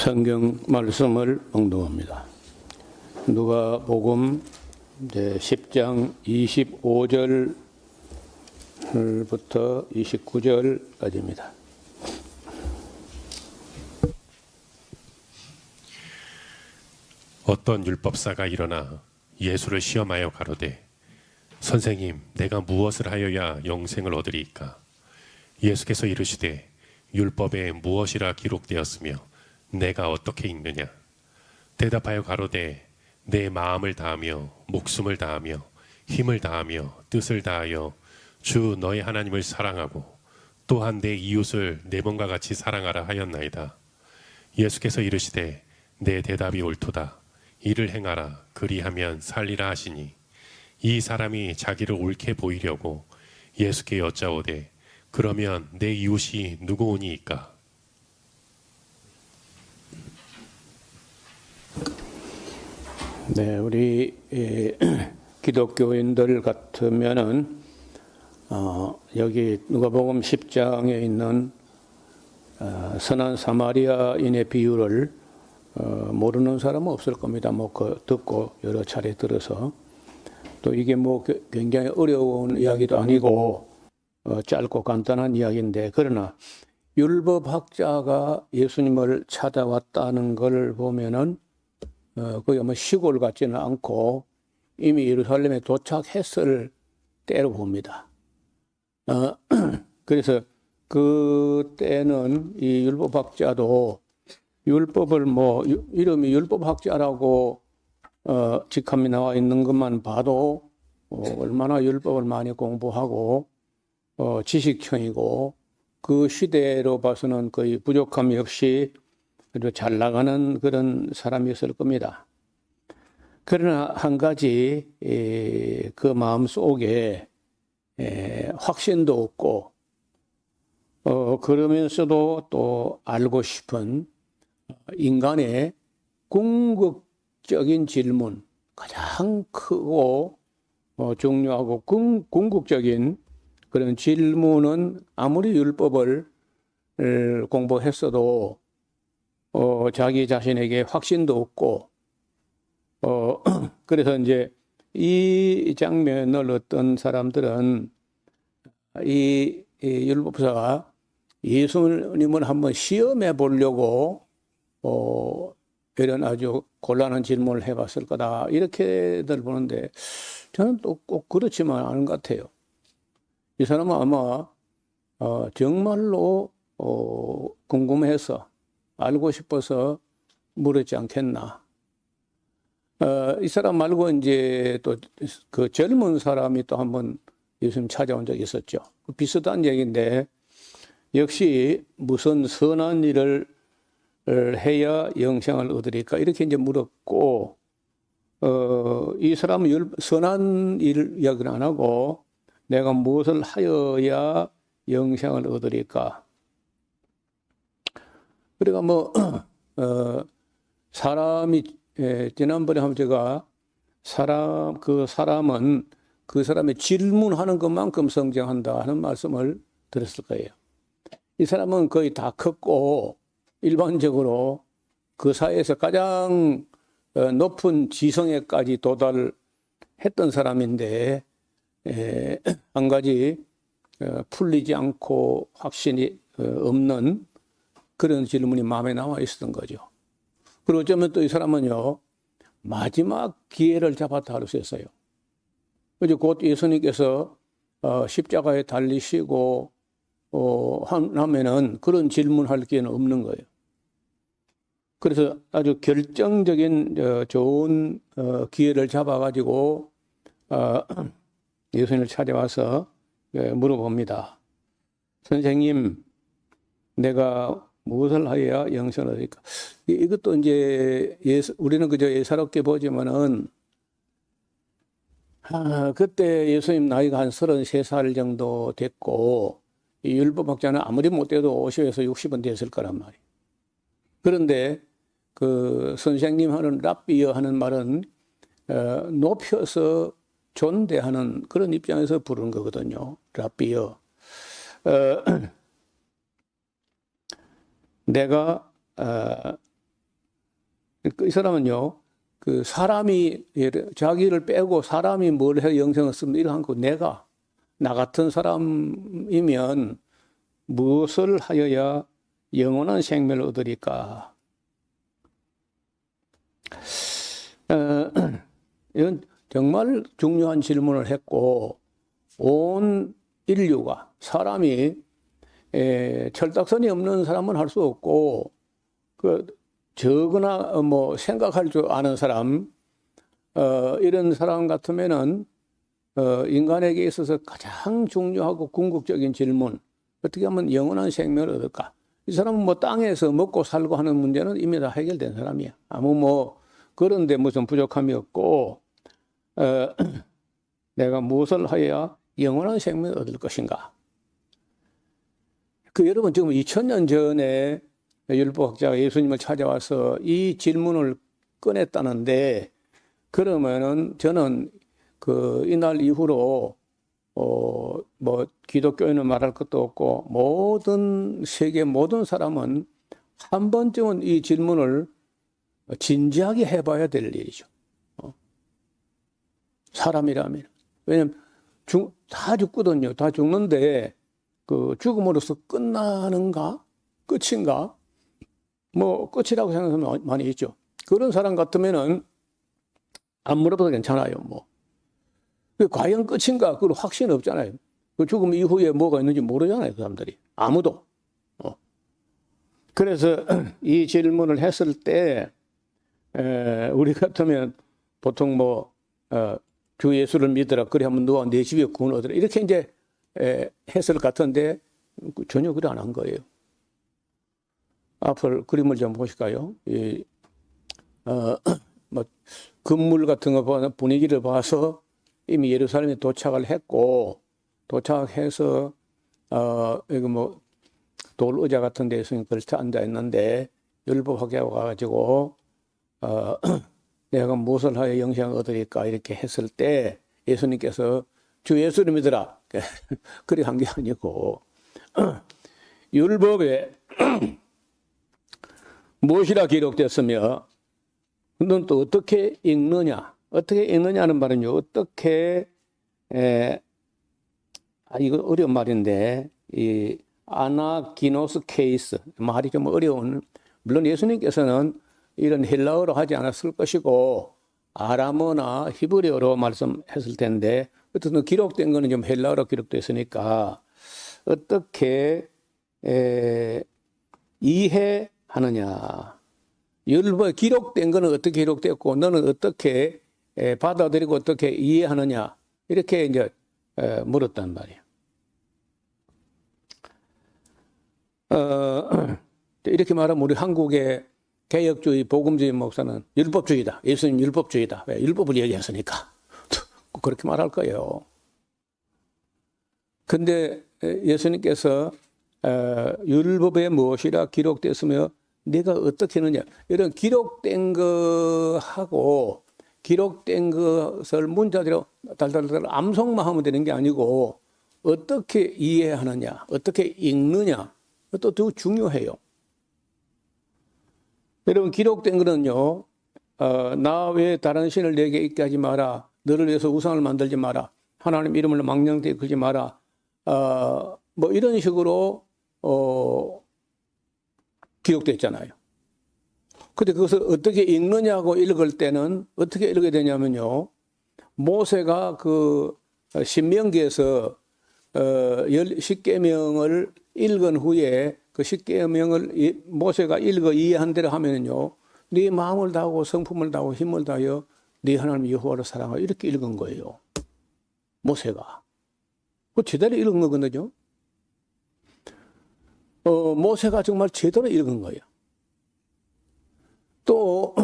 성경 말씀을 봉독합니다. 누가복음 10장 25절부터 29절까지입니다. 어떤 율법사가 일어나 예수를 시험하여 가로되 선생님, 내가 무엇을 하여야 영생을 얻으리이까? 예수께서 이르시되 율법에 무엇이라 기록되었으며 내가 어떻게 읽느냐? 대답하여 가로되 내 마음을 다하며 목숨을 다하며 힘을 다하며 뜻을 다하여 주 너의 하나님을 사랑하고 또한 내 이웃을 내 몸과 같이 사랑하라 하였나이다. 예수께서 이르시되 내 대답이 옳도다. 이를 행하라. 그리하면 살리라 하시니 이 사람이 자기를 옳게 보이려고 예수께 여짜오되 그러면 내 이웃이 누구오니이까? 네, 우리 기독교인들 같으면은 여기 누가복음 10장에 있는 선한 사마리아인의 비유를 모르는 사람은 없을 겁니다. 듣고 여러 차례 들어서 또 이게 굉장히 어려운 이야기도 아니고 짧고 간단한 이야기인데, 그러나 율법학자가 예수님을 찾아왔다는 걸 보면은 거기 시골 같지는 않고 이미 예루살렘에 도착했을 때로 봅니다. 그래서 그때는 이 율법학자도 율법을 이름이 율법학자라고 직함이 나와 있는 것만 봐도 얼마나 율법을 많이 공부하고 지식형이고 그 시대로 봐서는 거의 부족함이 없이 아주 잘 나가는 그런 사람이었을 겁니다. 그러나 한 가지 그 마음 속에 확신도 없고 그러면서도 또 알고 싶은 인간의 궁극적인 질문, 가장 크고 중요하고 궁극적인 그런 질문은 아무리 율법을 공부했어도 자기 자신에게 확신도 없고 그래서 이제 이 장면을 어떤 사람들은 이 율법사가 예수님을 한번 시험해 보려고 이런 아주 곤란한 질문을 해봤을 거다, 이렇게들 보는데 저는 또 꼭 그렇지만 않은 것 같아요. 이 사람은 아마 정말로 궁금해서 알고 싶어서 물었지 않겠나. 이 사람 말고 이제 또 그 젊은 사람이 또 한번 예수님 찾아온 적이 있었죠. 비슷한 얘기인데 역시 무슨 선한 일을 해야 영생을 얻으리까, 이렇게 이제 물었고, 이 사람은 선한 일 이야기는 안 하고 내가 무엇을 하여야 영생을 얻으리까. 그러니까 사람이 지난번에 한번 제가 그 사람은 그 사람의 질문하는 것만큼 성장한다 하는 말씀을 드렸을 거예요. 이 사람은 거의 다 컸고 일반적으로 그 사회에서 가장 높은 지성에까지 도달했던 사람인데 한 가지 풀리지 않고 확신이 없는 그런 질문이 마음에 남아 있었던 거죠. 그리고 어쩌면 또 이 사람은요, 마지막 기회를 잡았다 할 수 있어요. 그래서 곧 예수님께서 십자가에 달리시고 하면은 그런 질문할 기회는 없는 거예요. 그래서 아주 결정적인 좋은 기회를 잡아가지고 예수님을 찾아와서 물어봅니다. 선생님, 내가 무엇을 하여야 영생을 얻을까? 이것도 이제 우리는 그저 예사롭게 보지만은 그때 예수님 나이가 한 33살 정도 됐고 이 율법학자는 아무리 못돼도 50에서 60은 됐을 거란 말이에요. 그런데 그 선생님 하는 랍비어 하는 말은 높여서 존대하는 그런 입장에서 부르는 거거든요. 랍비어. 내가 이 사람은요, 그 사람이 자기를 빼고 사람이 뭘 해 영생을 쓰면 이러한 거 내가 나 같은 사람이면 무엇을 하여야 영원한 생명을 얻으리까? 이건 정말 중요한 질문을 했고 온 인류가 사람이 철딱선이 없는 사람은 할 수 없고 그 적으나 뭐 생각할 줄 아는 사람 이런 사람 같으면은 인간에게 있어서 가장 중요하고 궁극적인 질문 어떻게 하면 영원한 생명을 얻을까? 이 사람은 뭐 땅에서 먹고 살고 하는 문제는 이미 다 해결된 사람이야. 아무 뭐 그런데 무슨 부족함이 없고 내가 무엇을 해야 영원한 생명을 얻을 것인가? 그 여러분 지금 2000년 전에 율법학자가 예수님을 찾아와서 이 질문을 꺼냈다는데 그러면은 저는 그 이날 이후로 뭐 기독교인은 말할 것도 없고 모든 세계 모든 사람은 한 번쯤은 이 질문을 진지하게 해봐야 될 일이죠. 사람이라면. 왜냐면 다 죽거든요. 다 죽는데 그 죽음으로써 끝나는가? 끝인가? 뭐 끝이라고 생각하는 사람 많이 있죠. 그런 사람 같으면은 안 물어봐도 괜찮아요. 뭐 과연 끝인가? 그걸 확신 없잖아요. 그 죽음 이후에 뭐가 있는지 모르잖아요. 그 사람들이 아무도. 그래서 이 질문을 했을 때 우리 같으면 보통 뭐 주 예수를 믿으라 그래 하면 너와 내 집에 구원 얻으라 이렇게 이제 했을 것 같은데 전혀 그래 안 한 거예요. 앞을 그림을 좀 보실까요? 뭐 건물 같은 거 보는 분위기를 봐서 이미 예루살렘에 도착을 했고 도착해서 여기 뭐 돌 의자 같은 데서 걸쳐 앉아 있는데 율법학자가 와가지고 내가 무엇을 하여 영생을 얻으리까 이렇게 했을 때 예수님께서 주 예수를 믿으라 그렇게 한 게 아니고 율법에 무엇이라 기록됐으며 넌 또 어떻게 읽느냐? 어떻게 읽느냐는 말은요. 어떻게 이거 어려운 말인데 이 아나기노스 케이스 말이 좀 어려운 물론 예수님께서는 이런 헬라어로 하지 않았을 것이고 아람어나 히브리어로 말씀했을 텐데 어쨌든 기록된 거는 좀 헬라어로 기록됐으니까 어떻게 이해하느냐. 율법에 기록된 거는 어떻게 기록됐고 너는 어떻게 받아들이고 어떻게 이해하느냐 이렇게 이제 물었단 말이에요. 이렇게 말하면 우리 한국의 개혁주의 복음주의 목사는 율법주의다. 예수님 율법주의다. 왜? 율법을 얘기했으니까. 그렇게 말할 거예요. 근데 예수님께서 율법에 무엇이라 기록됐으며 네가 어떻게 했느냐. 이런 기록된 거하고 기록된 것을 문자대로 달달달 암송만 하면 되는 게 아니고 어떻게 이해하느냐, 어떻게 읽느냐, 그것도 더 중요해요. 여러분 기록된 거는요. 나 외에 다른 신을 내게 있게 하지 마라. 너를 위해서 우상을 만들지 마라. 하나님 이름을 망령되이 걸지 마라. 뭐 이런 식으로 기록됐잖아요. 근데 그것을 어떻게 읽느냐고 읽을 때는 어떻게 읽어야 되냐면요. 모세가 그 신명기에서 10계명을 읽은 후에 그 10계명을 모세가 읽어 이해한 대로 하면은요. 네 마음을 다하고 성품을 다하고 힘을 다하여 네 하나님 여호와를 사랑하여 이렇게 읽은 거예요. 모세가. 그 제대로 읽은 거거든요. 모세가 정말 제대로 읽은 거예요. 또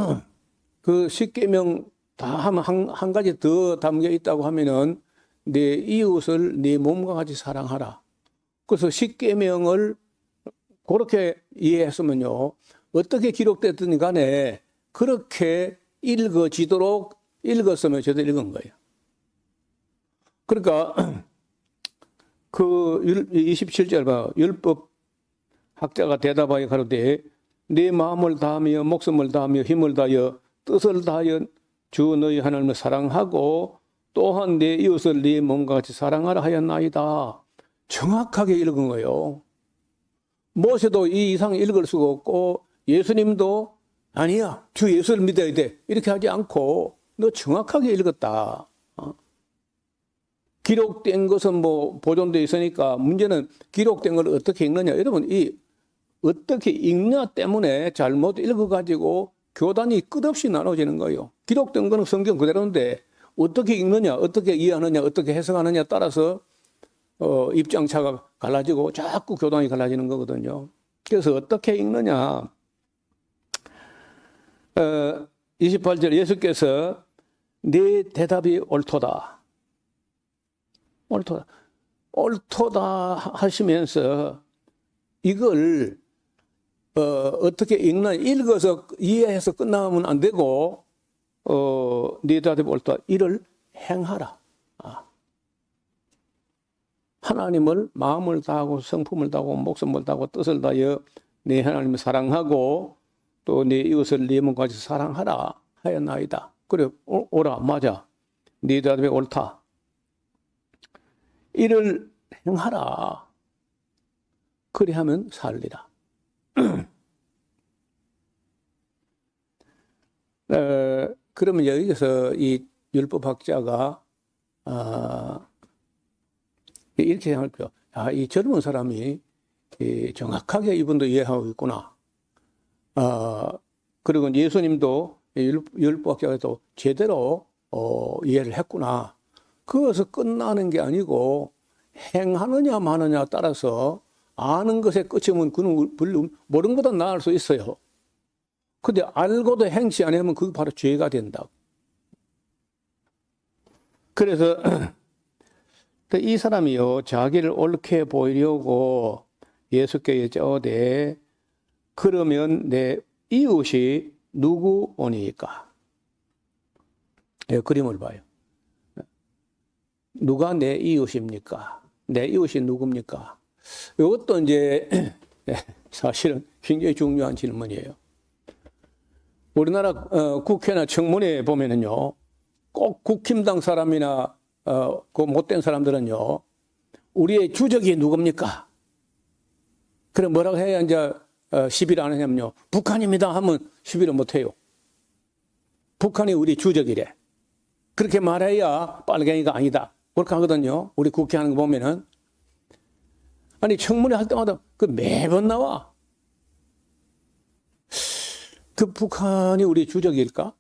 그 10계명 다 하면 한 가지 더 담겨 있다고 하면은 내 이웃을 네 몸과 같이 사랑하라. 그래서 10계명을 그렇게 이해했으면요. 어떻게 기록됐든 간에 그렇게 읽어지도록 읽었으면 제대로 읽은 거예요. 그러니까 그 27절 봐. 율법 학자가 대답하여 가로되 네 마음을 다하며 목숨을 다하며 힘을 다하여 뜻을 다하여 주 너희 하나님을 사랑하고 또한 내 이웃을 네 몸과 같이 사랑하라 하였나이다. 정확하게 읽은 거예요. 모세도 이 이상 읽을 수가 없고 예수님도 아니야, 주 예수를 믿어야 돼, 이렇게 하지 않고 너 정확하게 읽었다. 기록된 것은 뭐 보존되어 있으니까 문제는 기록된 걸 어떻게 읽느냐. 여러분, 이 어떻게 읽냐 때문에 잘못 읽어가지고 교단이 끝없이 나눠지는 거예요. 기록된 거는 성경 그대로인데 어떻게 읽느냐, 어떻게 이해하느냐, 어떻게 해석하느냐 따라서 입장차가 갈라지고 자꾸 교단이 갈라지는 거거든요. 그래서 어떻게 읽느냐. 28절 예수께서 네 대답이 옳도다. 옳도다 하시면서 이걸 어떻게 읽나, 읽어서 이해해서 끝나면 안 되고 네 대답이 옳다. 이를 행하라. 하나님을 마음을 다하고 성품을 다하고 목숨을 다하고 뜻을 다하여 네 하나님을 사랑하고 또 네 이웃을 네 몸과 같이 사랑하라 하였나이다. 그래, 오라, 맞아. 네 대답이 옳다. 이를 행하라. 그리하면 살리라. 그러면 여기서 이 율법학자가 이렇게 생각할 거예요. 이 젊은 사람이 정확하게 이분도 이해하고 있구나. 그리고 예수님도 율법학자도 제대로 이해를 했구나. 그것서 끝나는 게 아니고 행하느냐 마느냐 따라서 아는 것에 끝이면 그는 모르는 것보다 나을 수 있어요. 근데 알고도 행치 않으면 그게 바로 죄가 된다고. 그래서 이 사람이요, 자기를 옳게 보이려고 예수께 여쭤오되 그러면 내 이웃이 누구오니까? 그림을 봐요. 누가 내 이웃입니까? 내 이웃이 누굽니까? 이것도 이제 사실은 굉장히 중요한 질문이에요. 우리나라 국회나 청문회에 보면은요, 꼭 국힘당 사람이나 그 못된 사람들은요, 우리의 주적이 누굽니까? 그럼 뭐라고 해야 이제 시비를 안 하냐면요, 북한입니다 하면 시비를 못 해요. 북한이 우리 주적이래. 그렇게 말해야 빨갱이가 아니다. 그렇게 하거든요. 우리 국회 하는 거 보면은. 아니, 청문회 할 때마다 그 매번 나와. 그 북한이 우리 주적일까?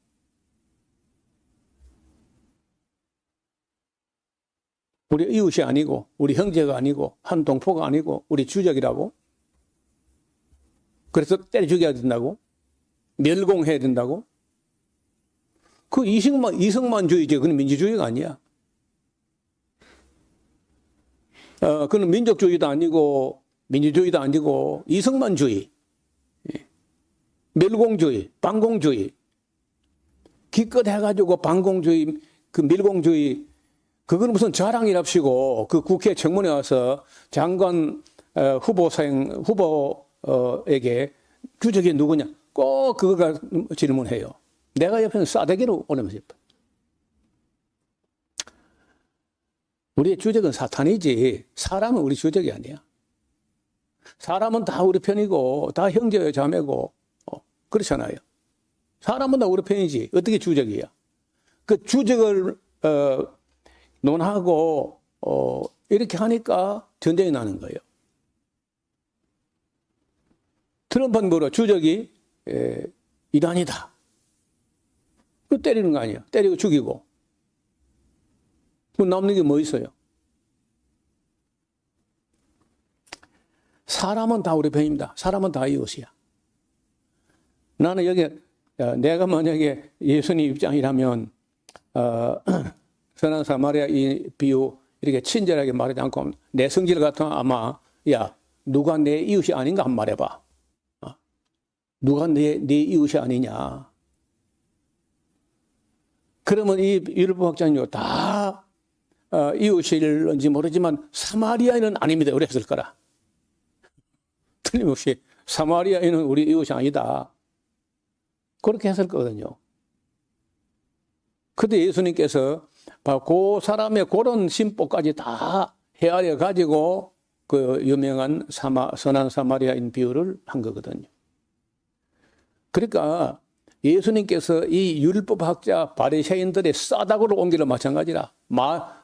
우리 이웃이 아니고, 우리 형제가 아니고, 한 동포가 아니고, 우리 주적이라고? 그래서 때려 죽여야 된다고? 멸공해야 된다고? 그 이승만주의지. 그건 민주주의가 아니야. 그건 민족주의도 아니고, 민주주의도 아니고, 이승만주의. 멸공주의, 반공주의. 기껏 해가지고 반공주의, 그 멸공주의, 그건 무슨 자랑이랍시고, 그 국회 청문회 와서 장관 후보에게 주적이 누구냐? 꼭 그거가 질문해요. 내가 옆에는 싸대기로 오면서 우리의 주적은 사탄이지, 사람은 우리 주적이 아니야. 사람은 다 우리 편이고, 다 형제요 자매고, 그렇잖아요. 사람은 다 우리 편이지. 어떻게 주적이야? 그 주적을 논하고 이렇게 하니까 전쟁이 나는 거예요. 트럼프는 뭐라? 주적이 이란이다. 그 때리는 거 아니야? 때리고 죽이고. 그 남는 게 뭐 있어요? 사람은 다 우리 편입니다. 사람은 다 이웃이야. 나는 여기 내가 만약에 예수님 입장이라면 선한 사마리아 이 비유 이렇게 친절하게 말하지 않고 내 성질 같으면 아마 야 누가 내 이웃이 아닌가 한 말 해봐. 누가 내 이웃이 아니냐. 그러면 이 율법학자는요 다 이웃일런지 모르지만 사마리아인은 아닙니다. 그랬을 거라. 틀림없이 사마리아인은 우리 이웃이 아니다. 그렇게 했을 거거든요. 근데 예수님께서 그 사람의 그런 심보까지 다 헤아려 가지고 그 유명한 선한 사마리아인 비유를 한 거거든요. 그러니까 예수님께서 이 율법학자 바리새인들의 싸다구를 옮기는 마찬가지라.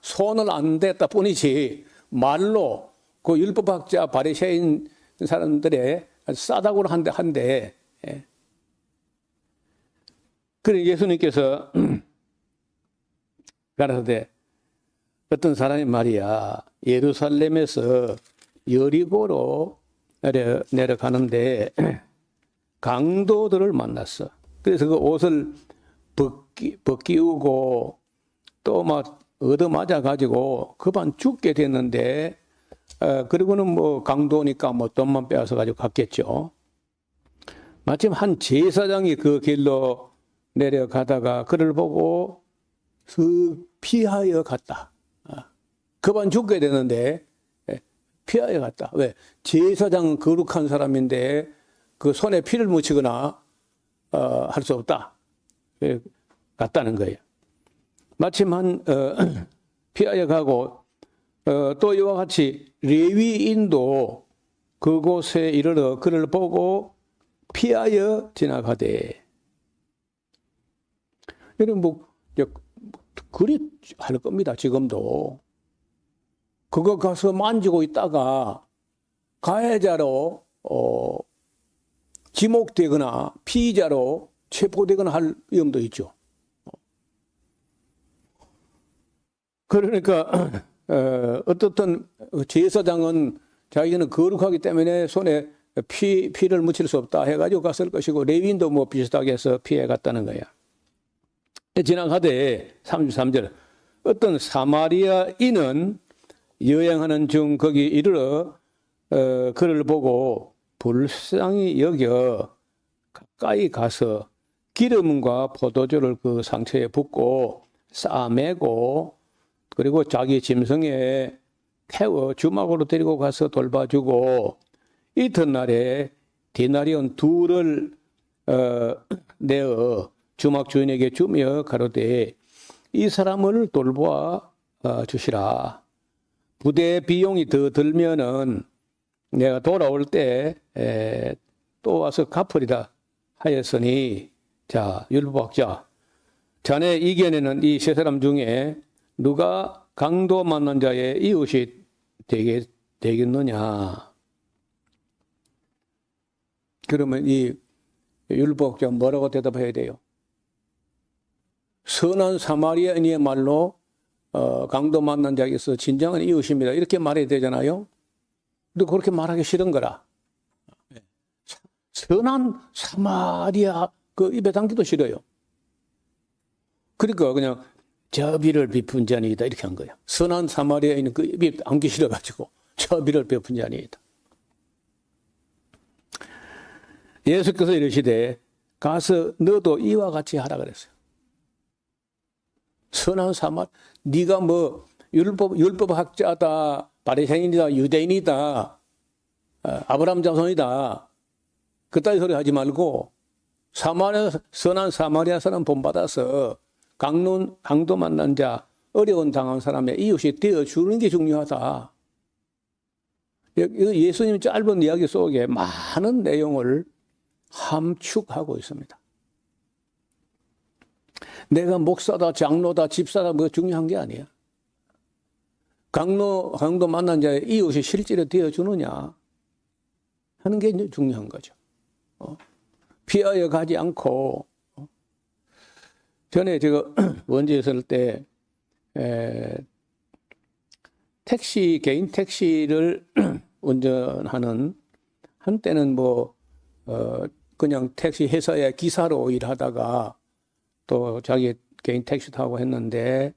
손을 안 댔다 뿐이지 말로 그 율법학자 바리새인 사람들의 싸다구를 한데 그래 예수님께서 가라사대 어떤 사람이 말이야 예루살렘에서 여리고로 내려가는데 강도들을 만났어. 그래서 그 옷을 벗기우고 또 막 얻어맞아 가지고 그만 죽게 됐는데 그리고는 뭐 강도니까 뭐 돈만 빼앗아 가지고 갔겠죠. 마침 한 제사장이 그 길로 내려가다가 그를 보고 피하여 갔다. 그만 죽게 되는데 피하여 갔다. 왜? 제사장은 거룩한 사람인데 그 손에 피를 묻히거나 할 수 없다. 갔다는 거예요. 마침 피하여 가고 또 이와 같이 레위인도 그곳에 이르러 그를 보고 피하여 지나가되. 이런 그리 할 겁니다. 지금도. 그거 가서 만지고 있다가 가해자로 지목되거나 피의자로 체포되거나 할 위험도 있죠. 그러니까 어떻든 제사장은 자기는 거룩하기 때문에 손에 피를 묻힐 수 없다 해가지고 갔을 것이고 레위인도 뭐 비슷하게 해서 피해 갔다는 거야. 지나가되 33절 어떤 사마리아인은 여행하는 중 거기 이르러 그를 보고 불쌍히 여겨 가까이 가서 기름과 포도주를 그 상처에 붓고 싸매고 그리고 자기 짐승에 태워 주막으로 데리고 가서 돌봐주고 이튿날에 디나리온 2를 내어 주막 주인에게 주며 가로되 이 사람을 돌보아 주시라. 부대 비용이 더 들면은 내가 돌아올 때 또 와서 갚으리라 하였으니 자 율법학자 자네 이견에는 이 세 사람 중에 누가 강도 만난 자의 이웃이 되겠느냐. 그러면 이 율법학자 뭐라고 대답해야 돼요? 선한 사마리아인의 말로 강도 만난 자에게서 진정한 이웃입니다. 이렇게 말해야 되잖아요. 근데 그렇게 말하기 싫은 거라. 선한 사마리아 그 입에 담기도 싫어요. 그러니까 그냥 저비를 베푼 자니이다 이렇게 한 거야. 선한 사마리아인은 그 입에 담기 싫어가지고 저비를 베푼 자니이다. 예수께서 이르시되 가서 너도 이와 같이 하라 그랬어요. 선한 네가 뭐 율법학자다, 바리새인이다, 유대인이다, 아브라함 자손이다. 그따위 소리 하지 말고 선한 사마리아 사람 본받아서 강도 만난 자, 어려운 당한 사람의 이웃이 되어주는 게 중요하다. 예수님 짧은 이야기 속에 많은 내용을 함축하고 있습니다. 내가 목사다, 장로다, 집사다 뭐 중요한 게 아니야. 강도 만난 자의 이웃이 실제로 되어주느냐 하는 게 중요한 거죠. 피하여 가지 않고 전에 제가 원주에 있을 때 개인 택시를 운전하는 한때는 그냥 택시 회사의 기사로 일하다가 또 자기 개인 택시 타고 했는데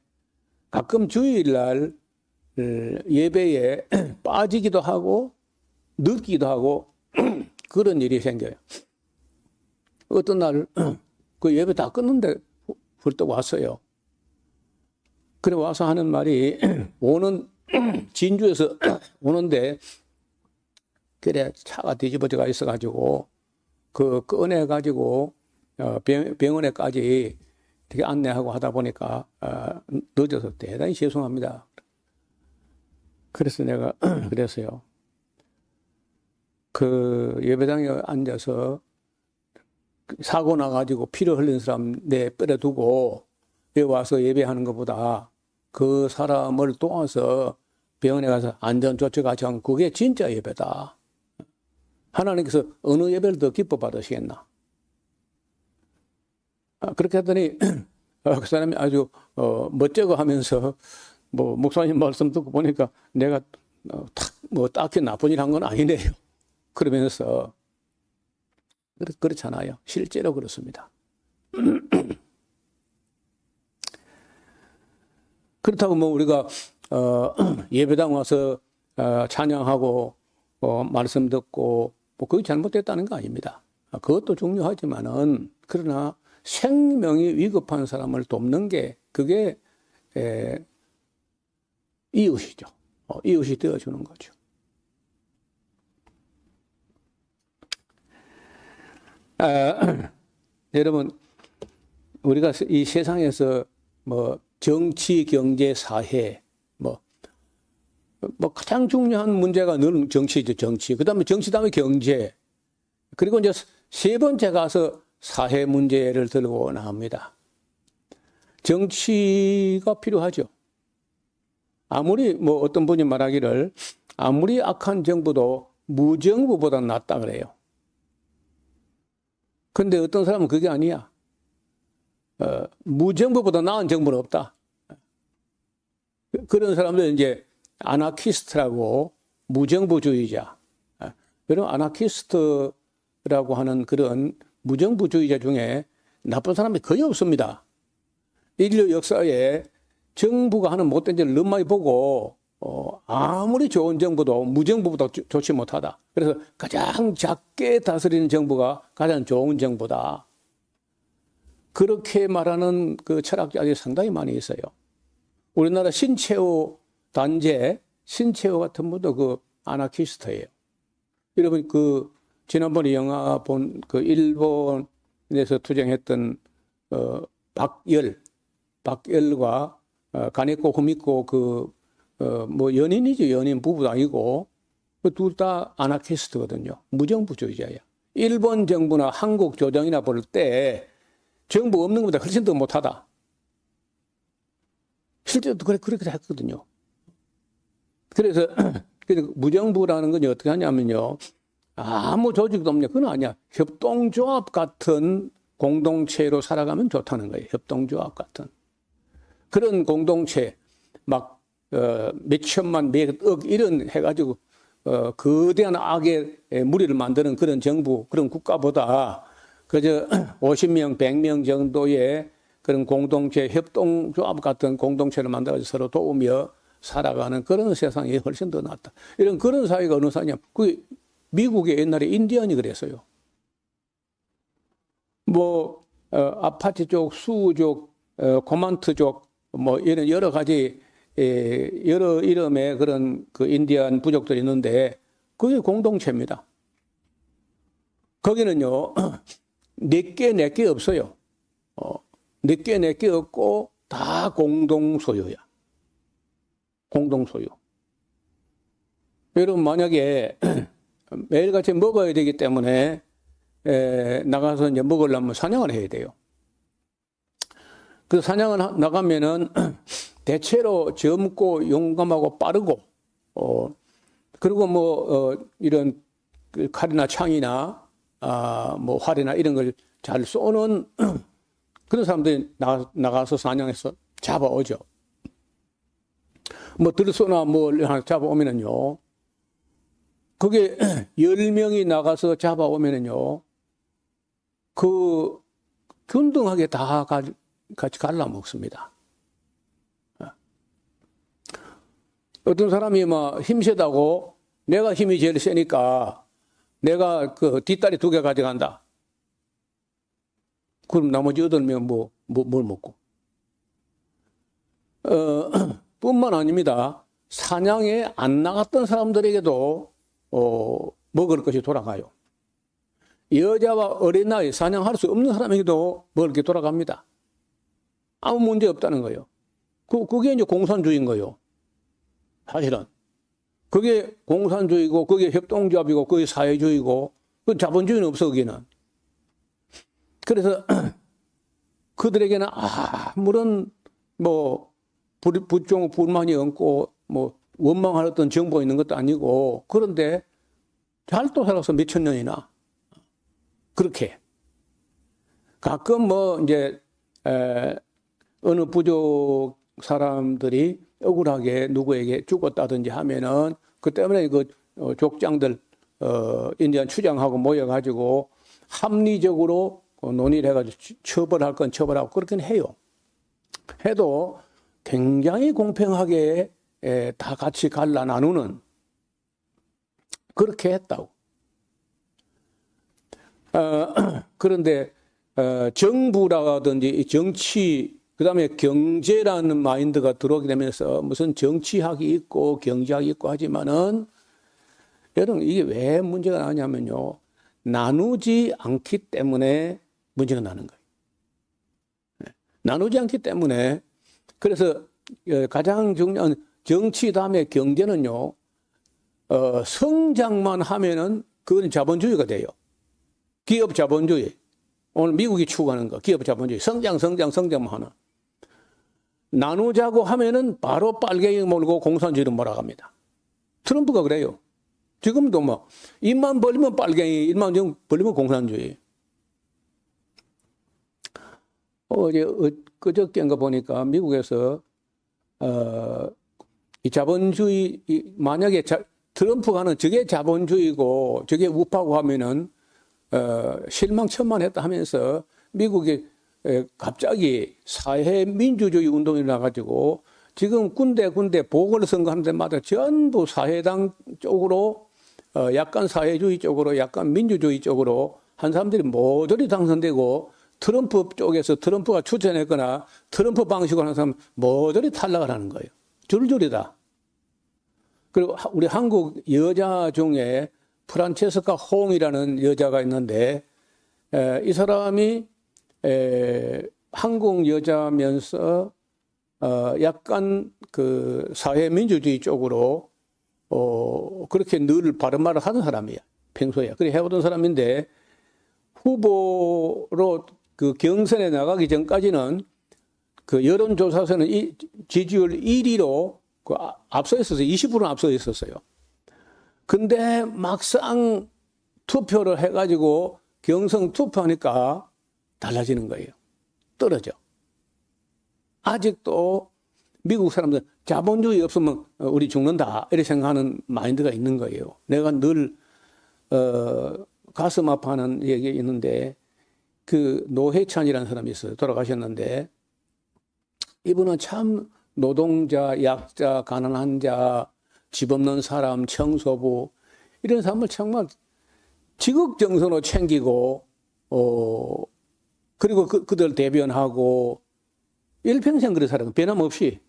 가끔 주일날 예배에 빠지기도 하고 늦기도 하고 그런 일이 생겨요. 어떤 날 그 예배 다 끊는데 훌떡 왔어요. 그래 와서 하는 말이 진주에서 오는데 그래 차가 뒤집어져가 있어가지고 그 꺼내가지고 병원에까지 이렇게 안내하고 하다 보니까 늦어서 대단히 죄송합니다. 그래서 내가 그랬어요. 그 예배당에 앉아서 사고 나가지고 피를 흘린 사람 내버려 두고 여기 와서 예배하는 것보다 그 사람을 도와서 병원에 가서 안전조치가 정 그게 진짜 예배다. 하나님께서 어느 예배를 더 기뻐 받으시겠나? 그렇게 했더니 그 사람이 아주 멋쩍어 하면서 뭐 목사님 말씀 듣고 보니까 내가 뭐 딱히 나쁜 일 한 건 아니네요. 그러면서 그렇잖아요. 실제로 그렇습니다. 그렇다고 뭐 우리가 예배당 와서 찬양하고 말씀 듣고 뭐 그게 잘못됐다는 거 아닙니다. 그것도 중요하지만은 그러나 생명이 위급한 사람을 돕는 게 그게 이웃이죠. 이웃이 되어주는 거죠. 여러분 우리가 이 세상에서 뭐 정치, 경제, 사회 뭐 가장 중요한 문제가 늘 정치죠. 정치. 그다음에 정치 다음에 경제. 그리고 이제 세 번째 가서 사회 문제를 들고 나옵니다. 정치가 필요하죠. 아무리 뭐 어떤 분이 말하기를 아무리 악한 정부도 무정부보다 낫다 그래요. 근데 어떤 사람은 그게 아니야. 무정부보다 나은 정부는 없다. 그런 사람들은 이제 아나키스트라고 무정부주의자. 여러분 아나키스트라고 하는 그런 무정부주의자 중에 나쁜 사람이 거의 없습니다. 인류 역사에 정부가 하는 못된 짓을 너무 많이 보고 아무리 좋은 정부도 무정부보다 좋지 못하다. 그래서 가장 작게 다스리는 정부가 가장 좋은 정부다. 그렇게 말하는 그 철학자들이 상당히 많이 있어요. 우리나라 신채호 단재, 신채호 같은 분도 그 아나키스트예요. 여러분 그 지난번에 영화 본 그 일본에서 투쟁했던 박열과 가네코 후미코 뭐 연인이죠. 연인 부부도 아니고 둘 다 아나키스트거든요. 무정부주의자야. 일본 정부나 한국 조정이나 볼 때 정부 없는 것보다 훨씬 더 못하다. 실제로 그렇게 했거든요. 그래서 무정부라는 건 어떻게 하냐면요. 아무 조직도 없냐. 그건 아니야. 협동조합 같은 공동체로 살아가면 좋다는 거예요. 협동조합 같은. 그런 공동체, 막, 몇천만, 몇억 이런 해가지고, 거대한 악의 무리를 만드는 그런 정부, 그런 국가보다 그저 50명, 100명 정도의 그런 공동체, 협동조합 같은 공동체를 만들어서 서로 도우며 살아가는 그런 세상이 훨씬 더 낫다. 이런 그런 사회가 어느 사회냐. 그 미국의 옛날에 인디언이 그랬어요. 뭐, 아파치 족, 수우족, 코만트족, 뭐, 이런 여러 가지, 여러 이름의 그런 그 인디언 부족들이 있는데, 그게 공동체입니다. 거기는요, 내게 없어요. 내게 없고, 다 공동소유야. 공동소유. 여러분, 만약에 매일같이 먹어야 되기 때문에, 나가서 이제 먹으려면 사냥을 해야 돼요. 그 사냥을 나가면은 대체로 젊고 용감하고 빠르고, 그리고 뭐, 이런 그 칼이나 창이나, 뭐 활이나 이런 걸 잘 쏘는 그런 사람들이 나가서 사냥해서 잡아오죠. 뭐 들쏘나 뭘 하나 잡아오면은요, 그게 10명이 나가서 잡아오면은요, 그 균등하게 다 같이 갈라먹습니다. 어떤 사람이 막 힘세다고 내가 힘이 제일 세니까 내가 그 뒷다리 2개 가져간다. 그럼 나머지 8명 뭘 먹고? 뿐만 아닙니다. 사냥에 안 나갔던 사람들에게도 먹을 것이 돌아가요. 여자와 어린 나이 사냥할 수 없는 사람에게도 먹을 게 돌아갑니다. 아무 문제 없다는 거예요. 그게 이제 공산주의인 거예요. 사실은. 그게 공산주의고, 그게 협동조합이고, 그게 사회주의고, 그 자본주의는 없어, 거기는. 그래서 그들에게는 아무런 불만이 없고, 원망할 어떤 정보가 있는 것도 아니고, 그런데 잘 또 살아서 몇천 년이나. 그렇게. 가끔 이제, 어느 부족 사람들이 억울하게 누구에게 죽었다든지 하면은, 그 때문에 족장들, 인디안 추장하고 모여가지고 합리적으로 논의를 해가지고 처벌할 건 처벌하고 그렇긴 해요. 해도 굉장히 공평하게 다 같이 갈라 나누는 그렇게 했다고. 그런데 정부라든지 정치, 그다음에 경제라는 마인드가 들어오게 되면서 무슨 정치학이 있고 경제학이 있고 하지만은 여러분 이게 왜 문제가 나냐면요. 나누지 않기 때문에 문제가 나는 거예요. 나누지 않기 때문에. 그래서 가장 중요한 정치 다음에 경제는요. 성장만 하면은 그건 자본주의가 돼요. 기업 자본주의. 오늘 미국이 추구하는 거. 기업 자본주의. 성장만 하나. 나누자고 하면은 바로 빨갱이 몰고 공산주의로 몰아갑니다. 트럼프가 그래요. 지금도 입만 벌리면 빨갱이, 입만 벌리면 공산주의. 어제 그저께인가 보니까 미국에서 이 자본주의 만약에 트럼프가 하는 저게 자본주의고 저게 우파고 하면은 실망천만했다 하면서 미국이 갑자기 사회민주주의 운동이 나가지고 지금 군데 보궐선거 하는 데마다 전부 사회당 쪽으로 약간 사회주의 쪽으로 약간 민주주의 쪽으로 한 사람들이 모조리 당선되고 트럼프 쪽에서 트럼프가 추천했거나 트럼프 방식으로 하는 사람 모조리 탈락을 하는 거예요. 줄줄이 다. 그리고 우리 한국 여자 중에 프란체스카 홍이라는 여자가 있는데 이 사람이 한국 여자면서 약간 그 사회민주주의 쪽으로 그렇게 늘 바른 말을 하는 사람이야. 평소에. 그래 해오던 사람인데 후보로 그 경선에 나가기 전까지는 그 여론조사에서는 지지율 1위로 앞서 있었어요. 20%는 앞서 있었어요. 근데 막상 투표를 해가지고 경선 투표하니까 달라지는 거예요. 떨어져. 아직도 미국 사람들 자본주의 없으면 우리 죽는다 이렇게 생각하는 마인드가 있는 거예요. 내가 늘 가슴 아파하는 얘기가 있는데 그 노회찬이라는 사람이 있어요. 돌아가셨는데 이분은 참 노동자, 약자, 가난한 자, 집 없는 사람, 청소부 이런 사람을 정말 지극정성으로 챙기고 그리고 그들 대변하고 일평생 그래 살아요. 변함없이.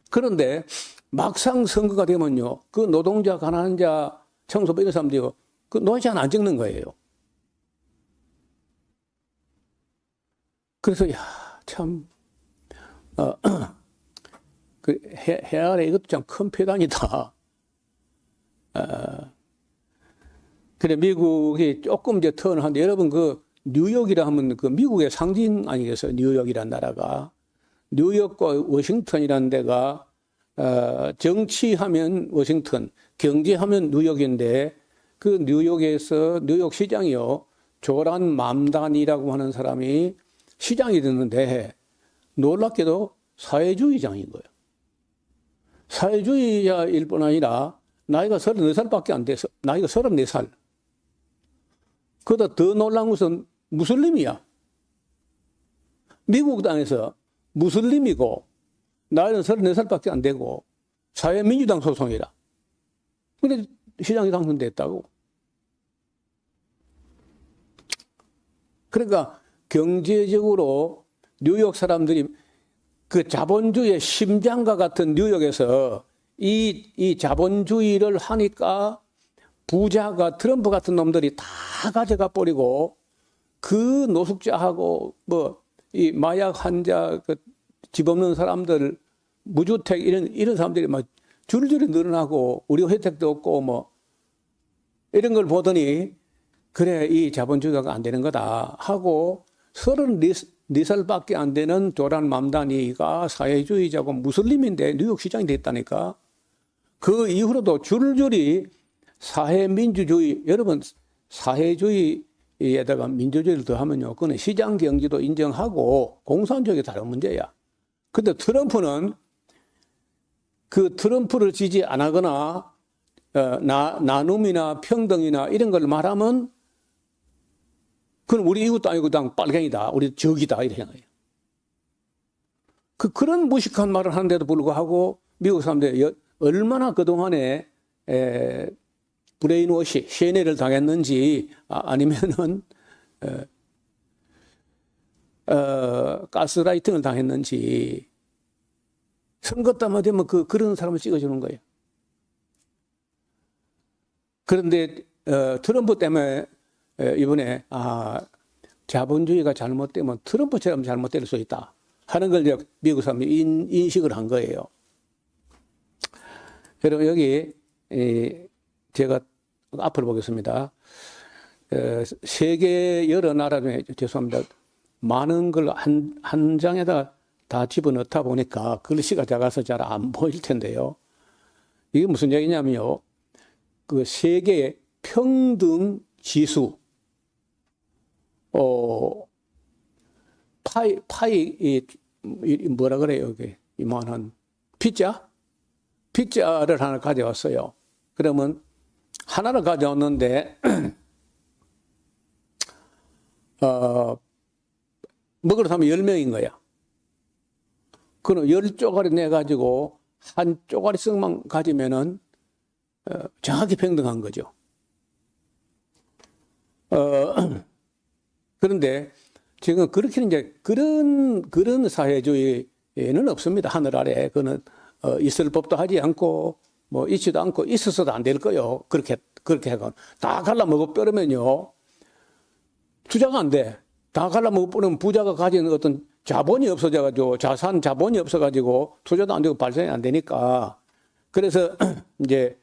그런데 막상 선거가 되면요. 그 노동자, 가난한 자, 청소부 이런 사람들이 그 노회찬 안 찍는 거예요. 그래서 참 그 해아래 이것도 참 큰 폐단이다. 그래 미국이 조금 이제 턴을 하는데 여러분 그 뉴욕이라 하면 그 미국의 상징 아니겠어요? 뉴욕이란 나라가. 뉴욕과 워싱턴이라는 데가 정치하면 워싱턴, 경제하면 뉴욕인데 그 뉴욕에서 뉴욕 시장이요. 조란 맘단이라고 하는 사람이 시장이 됐는데 놀랍게도 사회주의장인 거예요. 사회주의자일 뿐 아니라 나이가 34살밖에 안 돼서 나이가 34살. 그보다 더 놀라운 것은 무슬림이야. 미국 땅에서 무슬림이고 나이는 34살밖에 안 되고 사회민주당 소속이라. 근데 시장이 당선됐다고. 그러니까 경제적으로 뉴욕 사람들이 그 자본주의의 심장과 같은 뉴욕에서 이 자본주의를 하니까 부자가 트럼프 같은 놈들이 다 가져가 버리고 그 노숙자하고 뭐 이 마약 환자 그 집 없는 사람들 무주택 이런 사람들이 막 줄줄이 늘어나고 우리 혜택도 없고 뭐 이런 걸 보더니 그래 이 자본주의가 안 되는 거다 하고 34살밖에 안 되는 조란 맘다니가 사회주의자고 무슬림인데 뉴욕 시장이 됐다니까. 그 이후로도 줄줄이 사회민주주의, 여러분 사회주의에다가 민주주의를 더하면요, 그건 시장 경제도 인정하고 공산주의가 다른 문제야. 근데 트럼프는 그 트럼프를 지지 안 하거나 나눔이나 평등이나 이런 걸 말하면 그건 우리 이웃도 아니고 그냥 빨갱이다, 우리 적이다 이렇게 생각해요. 그런 무식한 말을 하는데도 불구하고 미국 사람들이 얼마나 그동안에 브레인워시, 세뇌를 당했는지 아니면은 가스라이팅을 당했는지 선거 때만 되면 그런 사람을 찍어주는 거예요. 그런데 트럼프 때문에 이번에 자본주의가 잘못되면 트럼프처럼 잘못될 수 있다 하는 걸 미국 사람이 인식을 한 거예요. 여러분 여기 제가 앞을 보겠습니다. 세계 여러 나라 중에 죄송합니다. 많은 걸 한 장에다 다 집어넣다 보니까 글씨가 작아서 잘 안 보일 텐데요. 이게 무슨 얘기냐면요. 그 세계 평등 지수, 파이, 뭐라 그래요, 이게. 이만한 피자를 하나 가져왔어요. 그러면 하나를 가져왔는데, 먹으러 사면 10명인 거야. 그럼 10쪼가리 내가지고 한 쪼가리씩만 가지면은 정확히 평등한 거죠. 그런데 지금 그렇게 이제 그런 사회주의는 없습니다. 하늘 아래. 그는 있을 법도 하지 않고 뭐 있지도 않고 있어서도 안 될 거요. 그렇게 하고 다 갈라 먹어 버리면요. 투자가 안 돼. 다 갈라 먹어 버리면 부자가 가진 어떤 자본이 없어져가지고 자본이 없어가지고 투자도 안 되고 발전이 안 되니까. 그래서 이제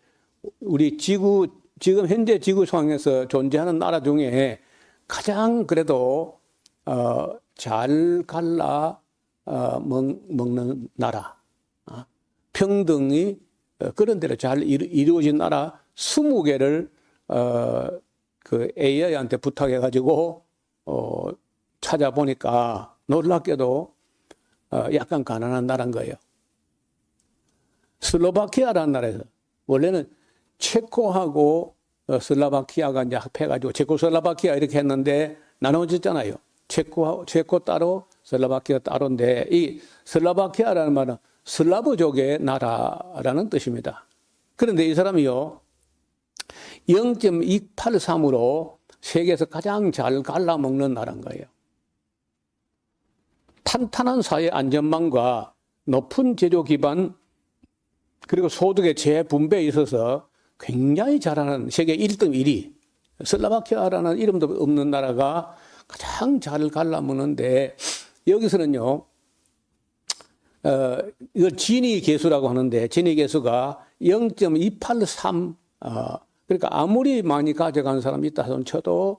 우리 지금 현재 지구 상황에서 존재하는 나라 중에 가장 그래도 잘 갈라 먹는 나라, 평등이 그런 대로 잘 이루어진 나라 20개를 그 AI한테 부탁해가지고 찾아보니까 놀랍게도 약간 가난한 나라인 거예요. 슬로바키아라는 나라에서 원래는 체코하고 슬로바키아가 이제 합해가지고 체코슬로바키아 이렇게 했는데 나눠졌잖아요. 체코 따로 슬로바키아 따로인데 이 슬로바키아라는 말은 슬라브족의 나라라는 뜻입니다. 그런데 이 사람이요 0.283으로 세계에서 가장 잘 갈라먹는 나라인 거예요. 탄탄한 사회 안전망과 높은 제조 기반 그리고 소득의 재분배에 있어서 굉장히 잘하는 세계 1등 1위 슬로바키아라는 이름도 없는 나라가 가장 잘 갈라먹는데 여기서는요 이걸 지니 계수라고 하는데 지니 계수가 0.283 그러니까 아무리 많이 가져가는 사람이 있다 쳐도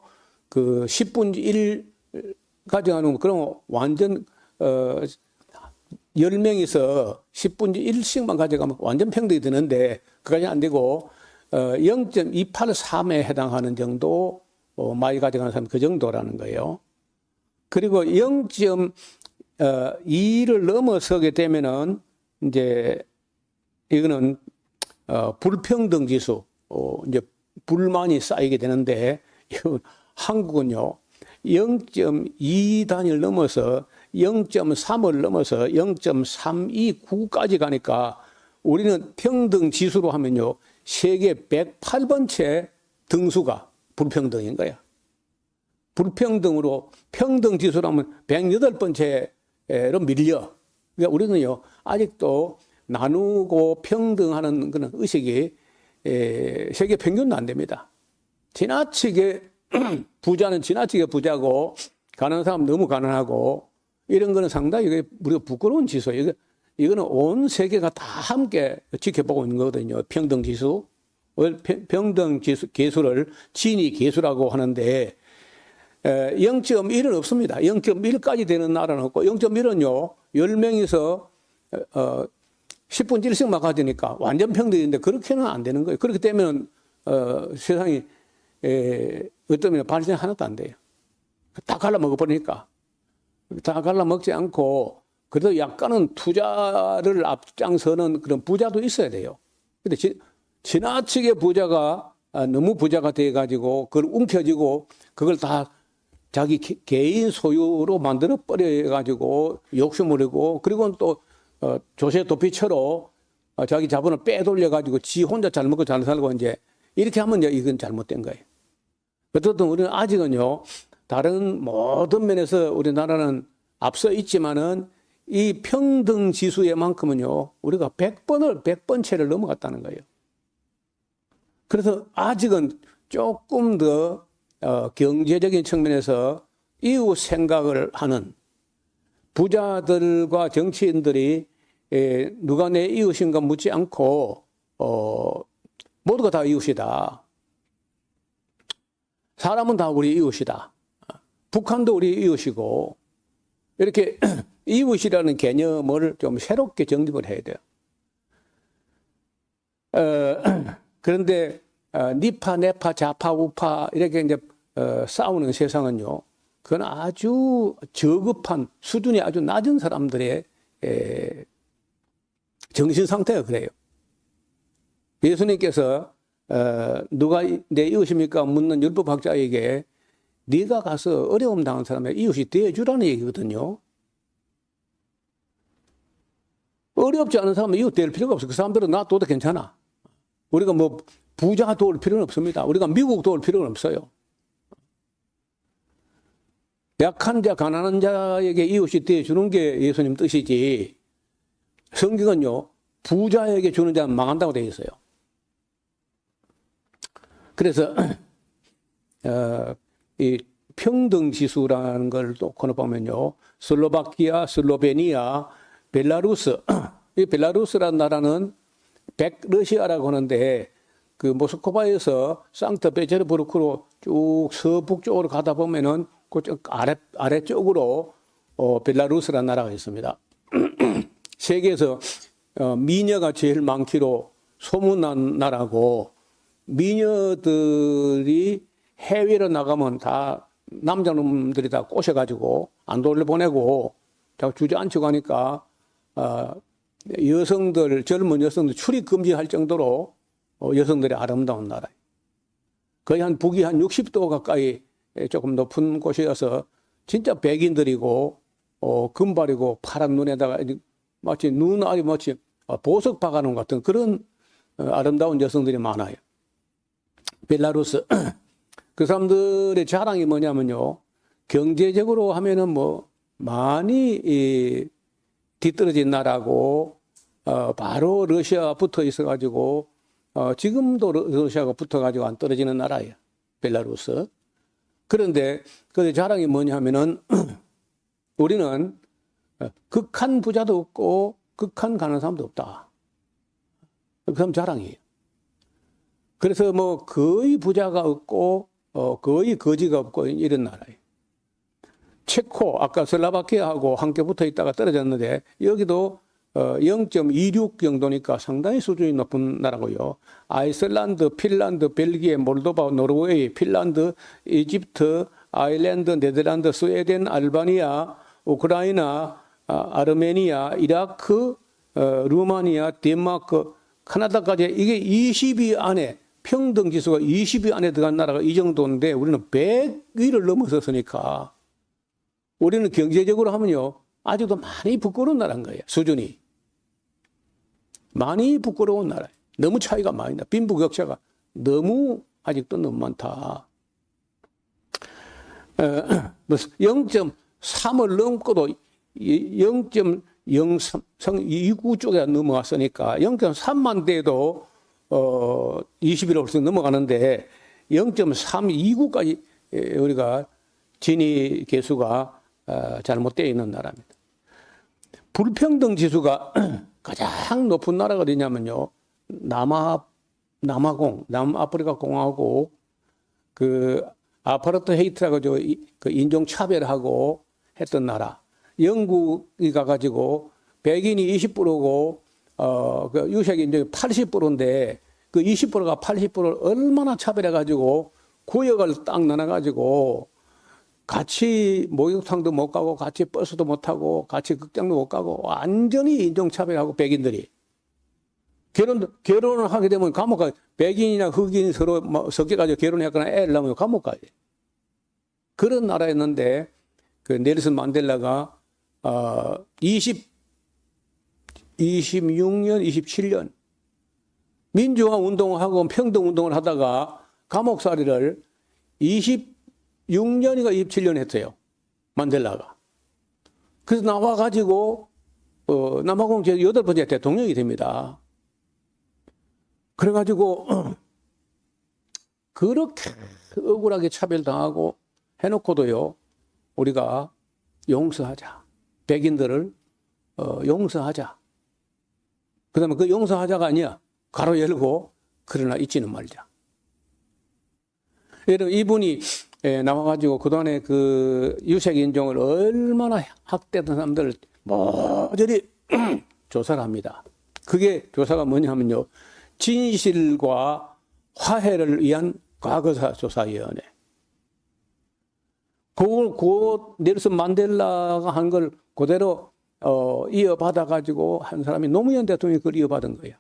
그 10분의 1 가져가는 그럼 완전 10명이서 10분의 1씩만 가져가면 완전 평등이 되는데 그까지 안 되고 0.283에 해당하는 정도 많이 가져가는 사람이 그 정도라는 거예요. 그리고 0.2를 넘어서게 되면은 이제 이거는 불평등 지수, 이제 불만이 쌓이게 되는데 한국은요 0.2 단위를 넘어서 0.3을 넘어서 0.329까지 가니까 우리는 평등 지수로 하면요 세계 108번째 등수가 불평등인 거야. 불평등으로 평등 지수로 하면 108번째로 밀려. 그러니까 우리는요 아직도 나누고 평등하는 그런 의식이 세계 평균도 안 됩니다. 지나치게 부자는 지나치게 부자고 가난한 사람 너무 가난하고 이런 거는 상당히 우리가 부끄러운 지수예요. 이거는 온 세계가 다 함께 지켜보고 있는 거거든요. 평등 지수. 평등 지수 계수를 진위 계수라고 하는데 0.1은 없습니다. 0.1까지 되는 나라는 없고 0.1은요. 10명에서 10분의 1씩만 가지니까 완전 평등인데 그렇게는 안 되는 거예요. 그렇게 되면 세상이 어떤 면에 발전이 하나도 안 돼요. 다 갈라먹어버리니까. 다 갈라먹지 않고 그래도 약간은 투자를 앞장서는 그런 부자도 있어야 돼요. 근데 지나치게 부자가 너무 부자가 돼가지고 그걸 움켜쥐고 그걸 다 자기 개인 소유로 만들어 버려가지고 욕심부리고 그리고 또 조세 도피처로 자기 자본을 빼돌려가지고 지 혼자 잘 먹고 잘 살고 이제 이렇게 하면 이건 잘못된 거예요. 어쨌든 우리는 아직은요 다른 모든 면에서 우리나라는 앞서 있지만은 이 평등 지수에만큼은요 우리가 100번째를 넘어갔다는 거예요. 그래서 아직은 조금 더 경제적인 측면에서 이웃 생각을 하는 부자들과 정치인들이 누가 내 이웃인가 묻지 않고 모두가 다 이웃이다. 사람은 다 우리 이웃이다. 북한도 우리 이웃이고 이렇게 이웃이라는 개념을 좀 새롭게 정립을 해야 돼요. 그런데 니파, 내파, 좌파, 우파 이렇게 이제 싸우는 세상은요. 그건 아주 저급한 수준이 아주 낮은 사람들의 정신 상태가 그래요. 예수님께서 누가 내 이웃입니까? 묻는 율법학자에게 네가 가서 어려움 당한 사람의 이웃이 되어주라는 얘기거든요. 어렵지 않은 사람은 이웃 될 필요가 없어. 그 사람들은 나 도와도 괜찮아. 우리가 뭐 부자 도울 필요는 없습니다. 우리가 미국 도울 필요는 없어요. 약한 자, 가난한 자에게 이웃이 되어주는 게 예수님 뜻이지. 성경은요, 부자에게 주는 자는 망한다고 되어 있어요. 그래서 이 평등지수라는 걸 또 보면요, 슬로바키아, 슬로베니아, 벨라루스, 이 벨라루스라는 나라는 백러시아라고 하는데 그 모스크바에서 상트페테르부르크로 쭉 서북쪽으로 가다 보면은 그쪽 아래쪽으로 벨라루스라는 나라가 있습니다. 세계에서 미녀가 제일 많기로 소문난 나라고 미녀들이 해외로 나가면 다 남자놈들이 다 꼬셔가지고 안 돌려보내고 자꾸 주저앉히고 하니까 여성들, 젊은 여성들 출입 금지할 정도로 여성들이 아름다운 나라예요. 거의 북위 한 60도 가까이 조금 높은 곳이어서 진짜 백인들이고 금발이고 파란 눈에다가 마치 눈알이 마치 보석 박아놓은 것 같은 그런 아름다운 여성들이 많아요. 벨라루스. 그 사람들의 자랑이 뭐냐면요. 경제적으로 하면은 뭐 많이 뒤떨어진 나라고 바로 러시아가 붙어 있어가지고 지금도 러시아가 붙어가지고 안 떨어지는 나라예요. 벨라루스. 그런데 그 자랑이 뭐냐면은 우리는 극한 부자도 없고 극한 가난한 사람도 없다. 그럼 자랑이에요. 그래서 뭐 거의 부자가 없고 거의 거지가 없고 이런 나라예요. 체코, 아까 슬로바키아하고 함께 붙어 있다가 떨어졌는데 여기도 0.26 정도니까 상당히 수준이 높은 나라고요. 아이슬란드, 핀란드, 벨기에, 몰도바, 노르웨이, 핀란드, 이집트, 아일랜드, 네덜란드, 스웨덴, 알바니아, 우크라이나, 아르메니아, 이라크, 루마니아, 덴마크, 카나다까지 이게 20위 안에 평등지수가 20위 안에 들어간 나라가 이 정도인데 우리는 100위를 넘어섰으니까 우리는 경제적으로 하면요 아직도 많이 부끄러운 나라인 거예요. 수준이 많이 부끄러운 나라예요. 너무 차이가 많이 나. 빈부격차가 너무 아직도 너무 많다. 0.3을 넘고도 0.03 29 쪽에 넘어왔으니까 0.3만 돼도 20일 벌써 넘어가는데 0.329까지 우리가 진위 계수가 잘못되어 있는 나라입니다. 불평등 지수가 가장 높은 나라가 어디냐면요. 남아프리카 공화국 그 아파르트헤이트라고 그 인종 차별하고 했던 나라. 영국이 가가지고 백인이 20%고 그 유색 인종이 80%인데 그 20%가 80%를 얼마나 차별해가지고 구역을 딱 나눠가지고 같이 목욕탕도 못 가고 같이 버스도 못 타고 같이 극장도 못 가고 완전히 인종차별하고 백인들이 결혼을 하게 되면 감옥 가. 백인이나 흑인이 서로 섞여가지고 결혼했거나 애를 낳으면 감옥 가야 돼. 그런 나라였는데 그 넬슨 만델라가 26년, 27년 민주화 운동하고 평등 운동을 하다가 감옥살이를 26년인가 27년 했어요. 만델라가. 그래서 나와가지고 남아공 제8번째 대통령이 됩니다. 그래가지고 그렇게 억울하게 차별당하고 해놓고도요. 우리가 용서하자. 백인들을 용서하자. 그 다음에 그 용서하자가 아니야. 가로 열고 그러나 잊지는 말자. 여러분 이분이 나와가지고 그동안에 그 유색인종을 얼마나 학대했던 사람들을 모조리 조사를 합니다. 그게 조사가 뭐냐면요. 진실과 화해를 위한 과거사 조사위원회. 그걸 넬슨 만델라가 한 걸 그대로 이어받아가지고 한 사람이 노무현 대통령이 그걸 이어받은 거예요.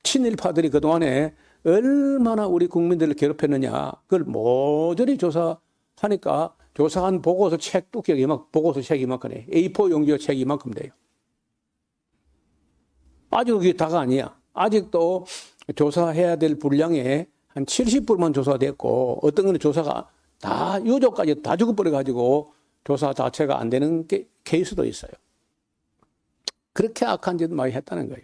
친일파들이 그동안에 얼마나 우리 국민들을 괴롭혔느냐. 그걸 모조리 조사하니까 조사한 보고서 책 두께가 보고서 책이 이만큼 해. A4 용지의 책이 이만큼 돼요. 아직 그게 다가 아니야. 아직도 조사해야 될 분량의 한 70%만 조사됐고 어떤 거는 조사가 다 유족까지 다 죽어버려가지고 조사 자체가 안 되는 케이스도 있어요. 그렇게 악한 짓을 많이 했다는 거예요.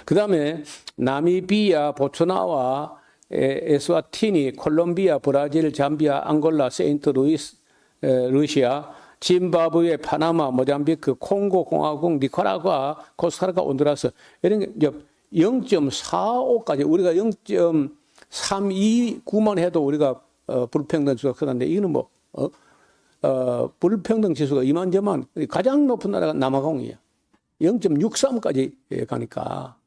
그 다음에 나미비아, 보츠와나와 에스와티니, 콜롬비아, 브라질, 잠비아, 앙골라, 세인트루이스, 러시아, 짐바브웨, 파나마, 모잠비크, 콩고 공화국, 니카라과, 코스타리카, 온두라스 이런 게 0.45까지 우리가 0.329만 해도 우리가 불평등 지수가 크다는데 이거는 뭐 불평등 지수가 이만저만 가장 높은 나라가 남아공이에요. 0.63까지 가니까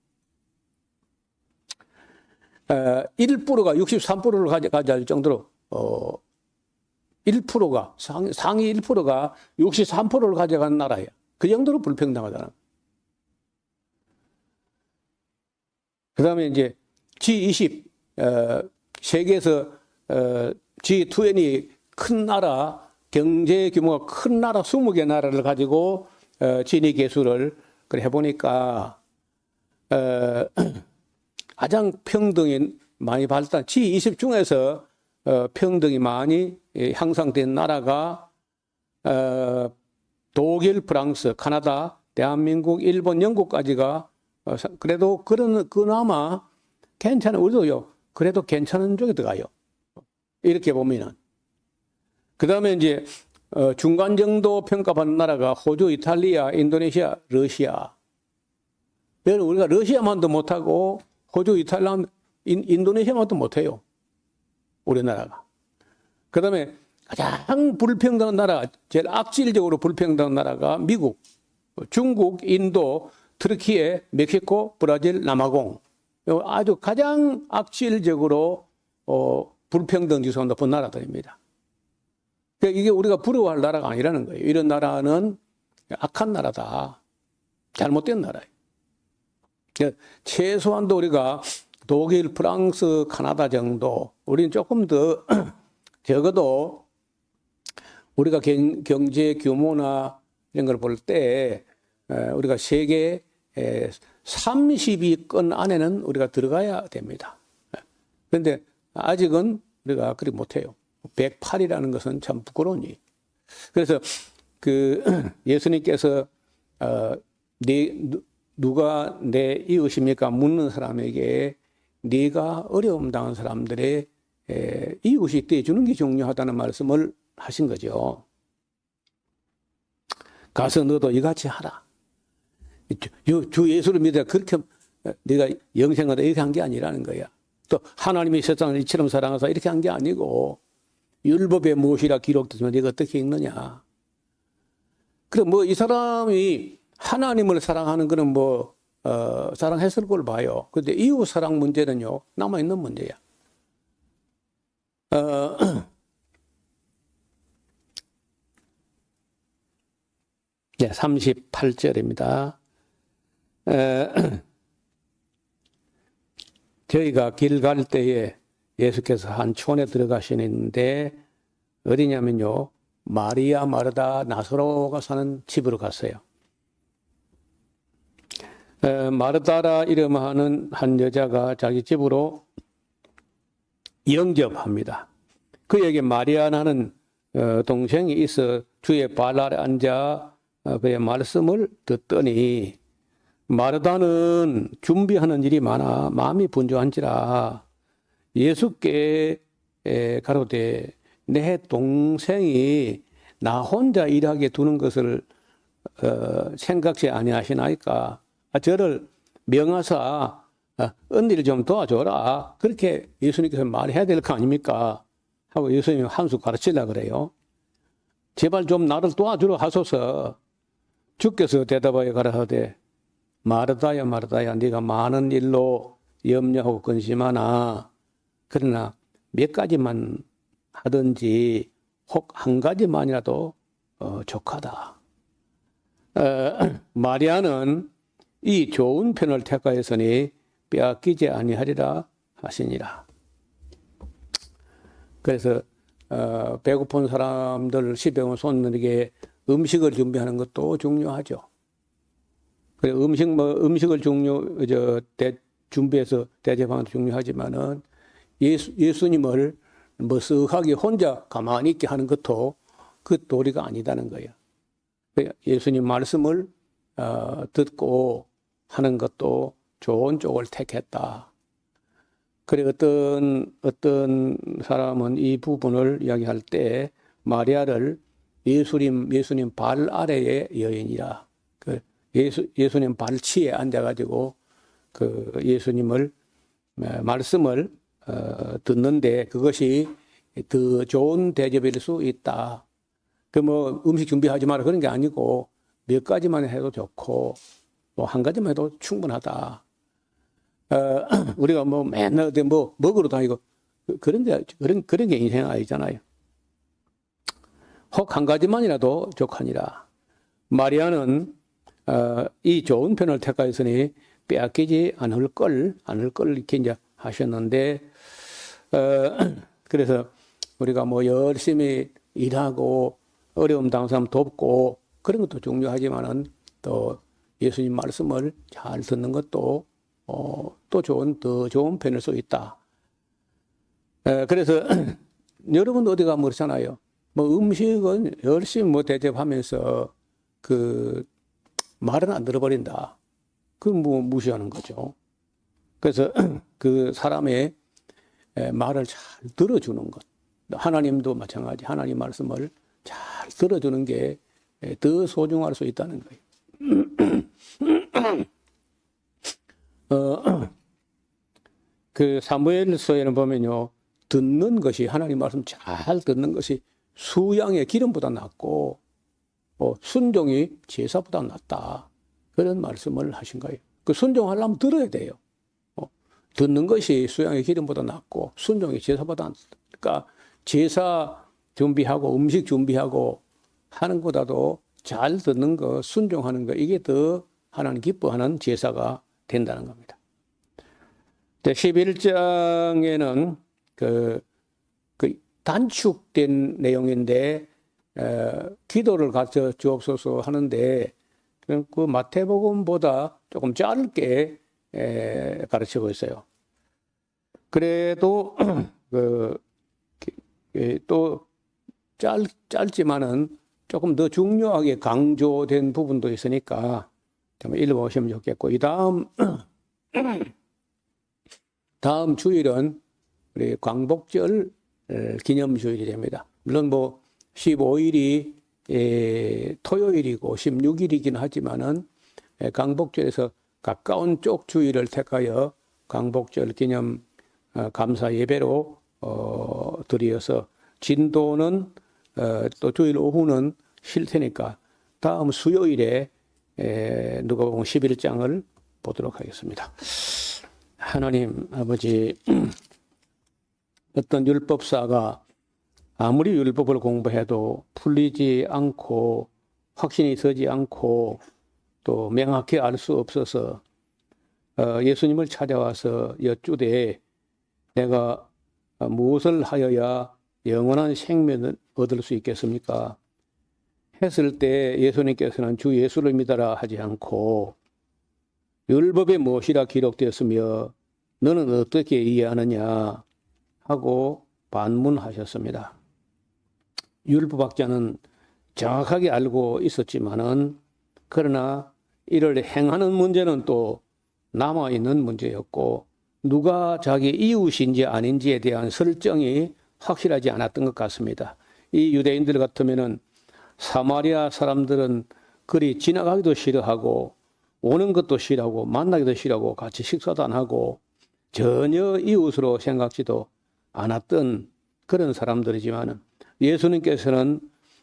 1%가 63%를 가져갈 정도로 1%가 상위 1%가 63%를 가져간 나라예요. 그 정도로 불평등하다는. 그다음에 이제 G20 세계에서 G20 큰 나라 경제 규모가 큰 나라 20개 나라를 가지고 진위 계수를 해보니까 가장 평등이 많이 발달 G20 중에서 평등이 많이 향상된 나라가 독일, 프랑스, 카나다, 대한민국, 일본, 영국까지가 그래도 그나마 괜찮은 우리도요. 그래도 괜찮은 쪽에 들어가요. 이렇게 보면은. 그 다음에 이제 중간 정도 평가받는 나라가 호주, 이탈리아, 인도네시아, 러시아. 우리가 러시아만도 못하고 호주, 이탈리아, 인도네시아만도 못해요. 우리나라가. 그 다음에 가장 불평등한 나라, 제일 악질적으로 불평등한 나라가 미국, 중국, 인도, 터키에, 멕시코, 브라질, 남아공. 아주 가장 악질적으로 불평등 지수가 높은 나라들입니다. 그러니까 이게 우리가 부러워할 나라가 아니라는 거예요. 이런 나라는 악한 나라다. 잘못된 나라예요. 그러니까 최소한도 우리가 독일, 프랑스, 카나다 정도, 우리는 조금 더 적어도 우리가 경제 규모나 이런 걸 볼 때 우리가 세계 30위권 안에는 우리가 들어가야 됩니다. 그런데 아직은 우리가 그리 못해요. 108이라는 것은 참 부끄러운 일. 그래서 그 예수님께서 누가 내 이웃입니까? 묻는 사람에게 네가 어려움 당한 사람들의 이웃이 되어주는 게 중요하다는 말씀을 하신 거죠. 가서 너도 이같이 하라. 주 예수를 믿어 그렇게 네가 영생하다 이렇게 한 게 아니라는 거야. 또 하나님이 세상을 이처럼 사랑하사 이렇게 한 게 아니고 율법에 무엇이라 기록됐으면 네가 어떻게 읽느냐. 그럼 뭐 이 사람이 하나님을 사랑하는 거는 사랑했을 걸 봐요. 근데 이웃 사랑 문제는요, 남아있는 문제야. 38절입니다. 저희가 길 갈 때에 예수께서 한 촌에 들어가시는데 어디냐면요, 마리아 마르다 나사로가 사는 집으로 갔어요. 마르다라 이름하는 한 여자가 자기 집으로 영접합니다. 그에게 마리아라는 동생이 있어 주의 발 아래 앉아 그의 말씀을 듣더니 마르다는 준비하는 일이 많아 마음이 분주한지라 예수께 가로되 내 동생이 나 혼자 일하게 두는 것을 생각지 아니하시나이까. 저를 명하사 언니를 좀 도와줘라. 그렇게 예수님께서 말해야 될 거 아닙니까? 하고 예수님이 한 수 가르치려고 그래요. 제발 좀 나를 도와주러 하소서. 주께서 대답하여 가라사대 마르다야 마르다야 네가 많은 일로 염려하고 근심하나 그러나 몇 가지만 하든지 혹 한 가지만이라도 족하다. 마리아는 이 좋은 편을 택하였으니 빼앗기지 아니하리라 하시니라. 그래서 배고픈 사람들 시병을 손님에게 음식을 준비하는 것도 중요하죠. 그래 음식을 준비해서 대접하는 것도 중요하지만은 예수님을 머쓱하게 혼자 가만히 있게 하는 것도 그 도리가 아니다는 거예요. 예수님 말씀을 듣고 하는 것도 좋은 쪽을 택했다. 그래 어떤 사람은 이 부분을 이야기할 때 마리아를 예수님 발 아래의 여인이라. 예수님 발치에 앉아가지고 그 예수님을 말씀을 듣는데 그것이 더 좋은 대접일 수 있다. 그 음식 준비하지 마라 그런 게 아니고 몇 가지만 해도 좋고 한 가지만 해도 충분하다. 우리가 맨날 어디 먹으러 다니고 그런 게 인생 아니잖아요. 혹 한 가지만이라도 족하니라. 마리아는 이 좋은 편을 택하였으니 빼앗기지 않을 걸 이렇게 이제 하셨는데 그래서 우리가 열심히 일하고 어려움 당한 사람 돕고 그런 것도 중요하지만은 또 예수님 말씀을 잘 듣는 것도 또 더 좋은 편일 수 있다. 그래서 여러분 어디 가면 그렇잖아요. 음식은 열심히 대접하면서 그 말은 안 들어버린다. 그건 무시하는 거죠. 그래서 그 사람의 말을 잘 들어주는 것. 하나님도 마찬가지. 하나님 말씀을 잘 들어주는 게 더 소중할 수 있다는 거예요. 그 사무엘서에는 보면요. 듣는 것이 하나님 말씀 잘 듣는 것이 수양의 기름보다 낫고 순종이 제사보다 낫다. 그런 말씀을 하신 거예요. 그 순종하려면 들어야 돼요. 듣는 것이 수양의 기름보다 낫고 순종이 제사보다 낫다. 그러니까 제사 준비하고 음식 준비하고 하는 것보다도 잘 듣는 거, 순종하는 거 이게 더 하나님 기뻐하는 제사가 된다는 겁니다. 11장에는 그 단축된 내용인데 기도를 가르쳐 주옵소서 하는데 그 마태복음보다 조금 짧게 가르치고 있어요. 그래도 또 짧지만은 조금 더 중요하게 강조된 부분도 있으니까 좀 읽어보시면 좋겠고, 이 다음 주일은 우리 광복절 기념주일이 됩니다. 물론 뭐 15일이 토요일이고 16일이긴 하지만은 광복절에서 가까운 쪽 주일을 택하여 광복절 기념 감사 예배로 드리어서 진도는 또 주일 오후는 쉴 테니까 다음 수요일에 누가복음 11장을 보도록 하겠습니다. 하나님 아버지, 어떤 율법사가 아무리 율법을 공부해도 풀리지 않고 확신이 서지 않고 또 명확히 알 수 없어서 예수님을 찾아와서 여쭈되 내가 무엇을 하여야 영원한 생명을 얻을 수 있겠습니까? 했을 때 예수님께서는 주 예수를 믿어라 하지 않고 율법에 무엇이라 기록되었으며 너는 어떻게 이해하느냐 하고 반문하셨습니다. 율법학자는 정확하게 알고 있었지만은 그러나 이를 행하는 문제는 또 남아있는 문제였고 누가 자기 이웃인지 아닌지에 대한 설정이 확실하지 않았던 것 같습니다. 이 유대인들 같으면은 사마리아 사람들은 그리 지나가기도 싫어하고 오는 것도 싫어하고 만나기도 싫어하고 같이 식사도 안 하고 전혀 이웃으로 생각지도 않았던 그런 사람들이지만 예수님께서는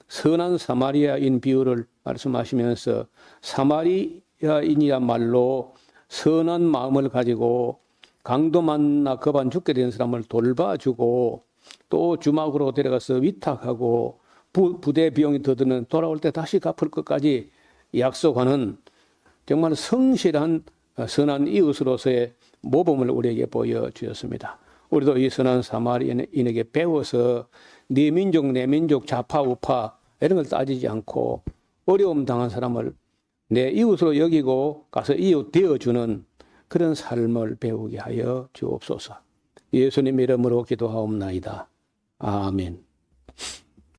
선한 사마리아인 비유를 말씀하시면서 사마리아인이란 말로 선한 마음을 가지고 강도 만나 급한 죽게 된 사람을 돌봐주고 또 주막으로 데려가서 위탁하고 부대 비용이 더 드는 돌아올 때 다시 갚을 것까지 약속하는 정말 성실한 선한 이웃으로서의 모범을 우리에게 보여주셨습니다. 우리도 이 선한 사마리아인에게 배워서 네 민족 내 민족 좌파 우파 이런 걸 따지지 않고 어려움 당한 사람을 내 이웃으로 여기고 가서 이웃 되어주는 그런 삶을 배우게 하여 주옵소서. 예수님 이름으로 기도하옵나이다. 아멘.